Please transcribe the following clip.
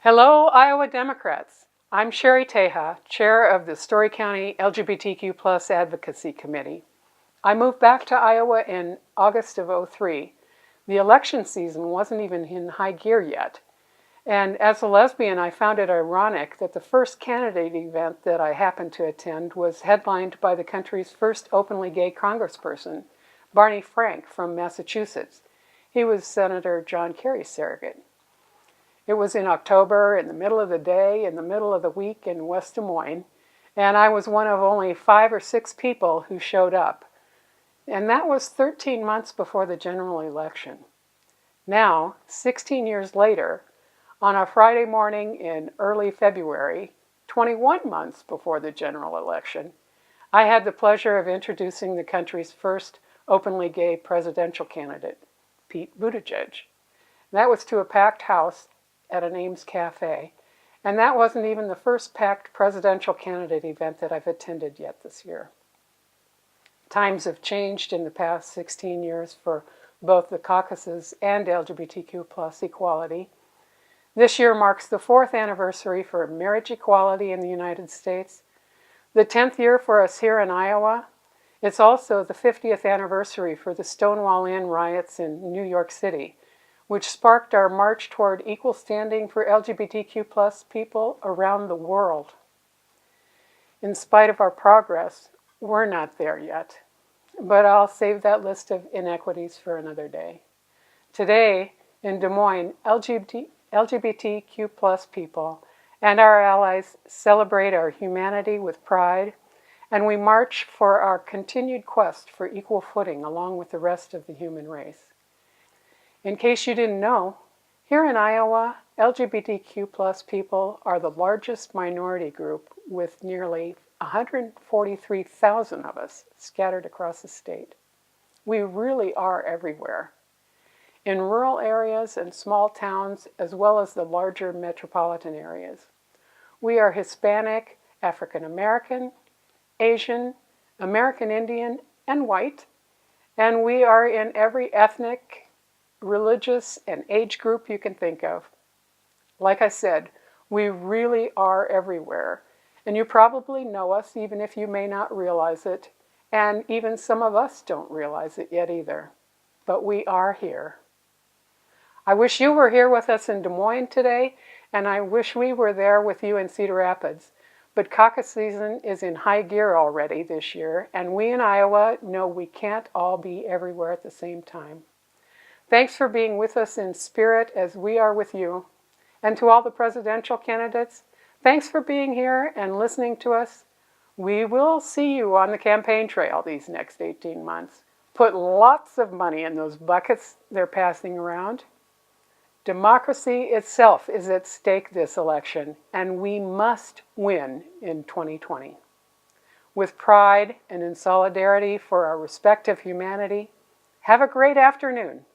Hello, Iowa Democrats. I'm Sherrie, chair of the Story County LGBTQ+ Advocacy Committee. I moved back to Iowa in August of '03. The election season wasn't even in high gear yet. And as a lesbian, I found it ironic that the first candidate event that I happened to attend was headlined by the country's first openly gay congressperson, Barney Frank from Massachusetts. He was Senator John Kerry's surrogate. It was in October, in the middle of the day, in the middle of the week in West Des Moines, and I was one of only 5 or 6 people who showed up. And that was 13 months before the general election. Now, 16 years later, on a Friday morning in early February, 21 months before the general election, I had the pleasure of introducing the country's first openly gay presidential candidate, Pete Buttigieg. That was to a packed house at an Ames Cafe, and that wasn't even the first packed presidential candidate event that I've attended yet this year. Times have changed in the past 16 years for both the caucuses and LGBTQ+ equality. This year marks the 4th anniversary for marriage equality in the United States, the 10th year for us here in Iowa. It's also the 50th anniversary for the Stonewall Inn riots in New York City, which sparked our march toward equal standing for LGBTQ+ people around the world. In spite of our progress, we're not there yet, but I'll save that list of inequities for another day. Today, in Des Moines, LGBTQ+ people and our allies celebrate our humanity with pride, and we march for our continued quest for equal footing along with the rest of the human race. In case you didn't know, here in Iowa, LGBTQ+ people are the largest minority group with nearly 143,000 of us scattered across the state. We really are everywhere. In rural areas and small towns, as well as the larger metropolitan areas. We are Hispanic, African American, Asian, American Indian, and white, and we are in every ethnic, religious, and age group you can think of. Like I said, we really are everywhere, and you probably know us even if you may not realize it, and even some of us don't realize it yet either. But we are here. I wish you were here with us in Des Moines today, and I wish we were there with you in Cedar Rapids. But caucus season is in high gear already this year, and we in Iowa know we can't all be everywhere at the same time. Thanks for being with us in spirit as we are with you. And to all the presidential candidates, thanks for being here and listening to us. We will see you on the campaign trail these next 18 months. Put lots of money in those buckets they're passing around. Democracy itself is at stake this election, and we must win in 2020. With pride and in solidarity for our respective humanity, have a great afternoon.